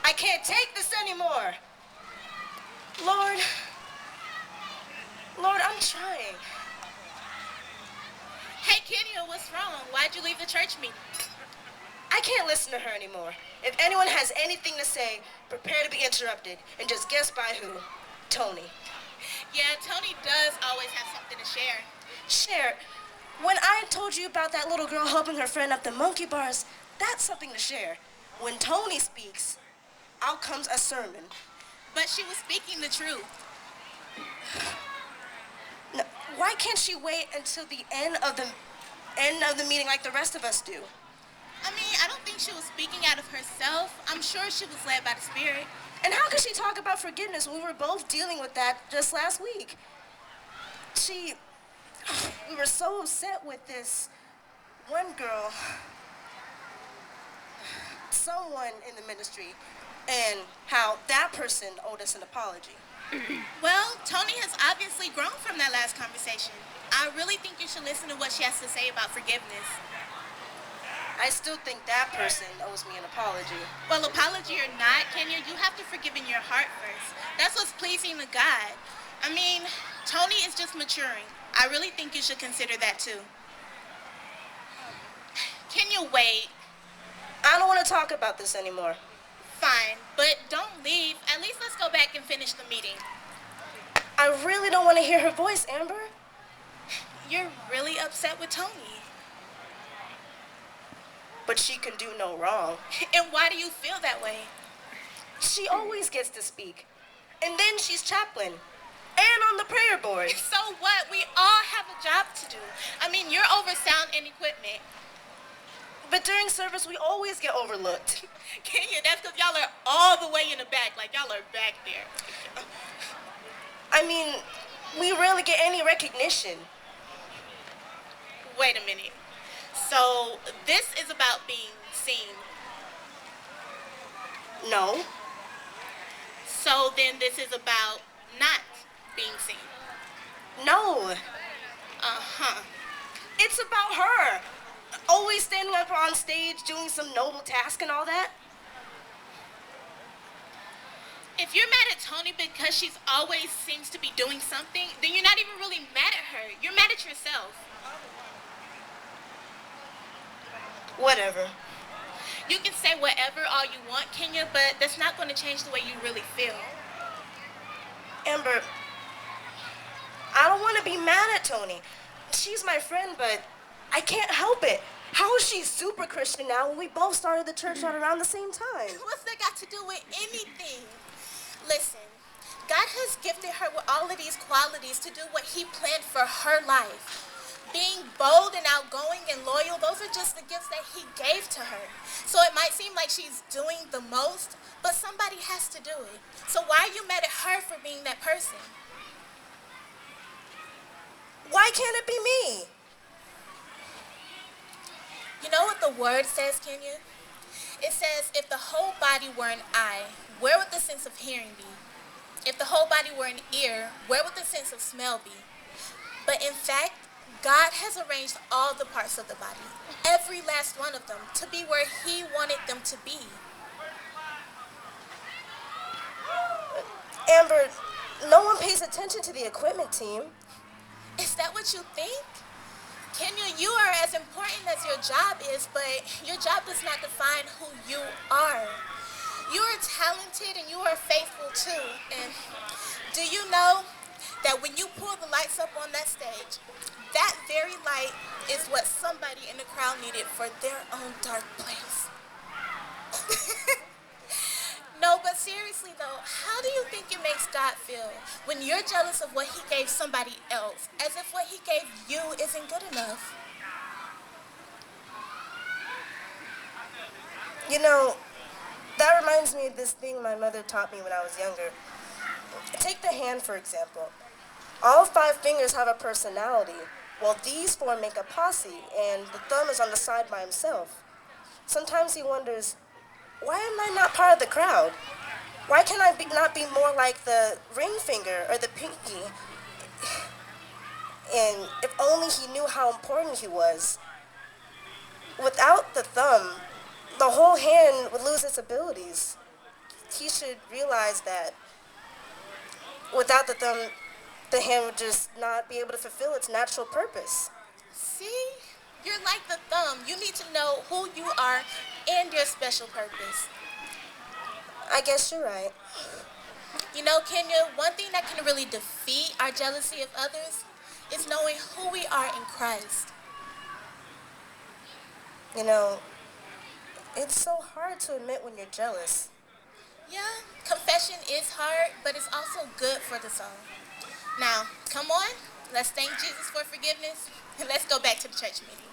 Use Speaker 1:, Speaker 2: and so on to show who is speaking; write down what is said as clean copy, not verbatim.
Speaker 1: I can't take this anymore. Lord, Lord, I'm trying.
Speaker 2: Hey, Kenya, what's wrong? Why'd you leave the church meeting?
Speaker 1: I can't listen to her anymore. If anyone has anything to say, prepare to be interrupted. And just guess by who. Tony.
Speaker 2: Yeah, Tony does always have something to share.
Speaker 1: Share. When I told you about that little girl helping her friend up the monkey bars, that's something to share. When Tony speaks, out comes a sermon.
Speaker 2: But she was speaking the truth.
Speaker 1: No, why can't she wait until the end of the meeting like the rest of us do?
Speaker 2: I mean, I don't think she was speaking out of herself. I'm sure she was led by the Spirit.
Speaker 1: And how could she talk about forgiveness when we were both dealing with that just last week? We were so upset with this one girl, someone in the ministry, and how that person owed us an apology.
Speaker 2: Well, Tony has obviously grown from that last conversation. I really think you should listen to what she has to say about forgiveness.
Speaker 1: I still think that person owes me an apology.
Speaker 2: Well, apology or not, Kenya, you have to forgive in your heart first. That's what's pleasing to God. I mean, Tony is just maturing. I really think you should consider that too. Can you wait?
Speaker 1: I don't want to talk about this anymore.
Speaker 2: Fine, but don't leave. At least let's go back and finish the meeting.
Speaker 1: I really don't want to hear her voice, Amber.
Speaker 2: You're really upset with Tony.
Speaker 1: But she can do no wrong.
Speaker 2: And why do you feel that way?
Speaker 1: She always gets to speak. And then she's chaplain. And on the prayer board.
Speaker 2: So what? We all have a job to do. I mean, you're over sound and equipment.
Speaker 1: But during service, we always get overlooked.
Speaker 2: Kenya, that's because y'all are all the way in the back. Like, y'all are back there.
Speaker 1: I mean, we rarely get any recognition.
Speaker 2: Wait a minute. So, this is about being seen.
Speaker 1: No.
Speaker 2: So then this is about not being seen.
Speaker 1: No.
Speaker 2: Uh-huh.
Speaker 1: It's about her. Always standing up on stage, doing some noble task and all that.
Speaker 2: If you're mad at Tony because she's always seems to be doing something, then you're not even really mad at her. You're mad at yourself.
Speaker 1: Whatever.
Speaker 2: You can say whatever all you want, Kenya, but that's not going to change the way you really feel.
Speaker 1: Amber, I don't want to be mad at Tony. She's my friend, but I can't help it. How is she super Christian now when we both started the church right around the same time?
Speaker 2: What's that got to do with anything? Listen, God has gifted her with all of these qualities to do what he planned for her life. Being bold and outgoing and loyal, those are just the gifts that he gave to her. So it might seem like she's doing the most, but somebody has to do it. So why are you mad at her for being that person?
Speaker 1: Why can't it be me?
Speaker 2: You know what the word says, Kenya? It says, if the whole body were an eye, where would the sense of hearing be? If the whole body were an ear, where would the sense of smell be? But in fact, God has arranged all the parts of the body, every last one of them, to be where he wanted them to be.
Speaker 1: Amber, no one pays attention to the equipment team.
Speaker 2: Is that what you think? Kenya, you are as important as your job is, but your job does not define who you are. You are talented and you are faithful too. And do you know that when you pull the lights up on that stage, that very light is what somebody in the crowd needed for their own dark place? No, but seriously though, how do you think it makes God feel when you're jealous of what he gave somebody else, as if what he gave you isn't good enough?
Speaker 1: You know, that reminds me of this thing my mother taught me when I was younger. Take the hand, for example. All 5 fingers have a personality, while these 4 make a posse, and the thumb is on the side by himself. Sometimes he wonders, why am I not part of the crowd? Why can I not be more like the ring finger or the pinky? And if only he knew how important he was. Without the thumb, the whole hand would lose its abilities. he should realize that without the thumb, the hand would just not be able to fulfill its natural purpose.
Speaker 2: See? You're like the thumb. You need to know who you are and your special purpose.
Speaker 1: I guess you're right.
Speaker 2: You know, Kenya, one thing that can really defeat our jealousy of others is knowing who we are in Christ.
Speaker 1: You know, it's so hard to admit when you're jealous.
Speaker 2: Yeah, confession is hard, but it's also good for the soul. Now, come on, let's thank Jesus for forgiveness, and let's go back to the church meeting.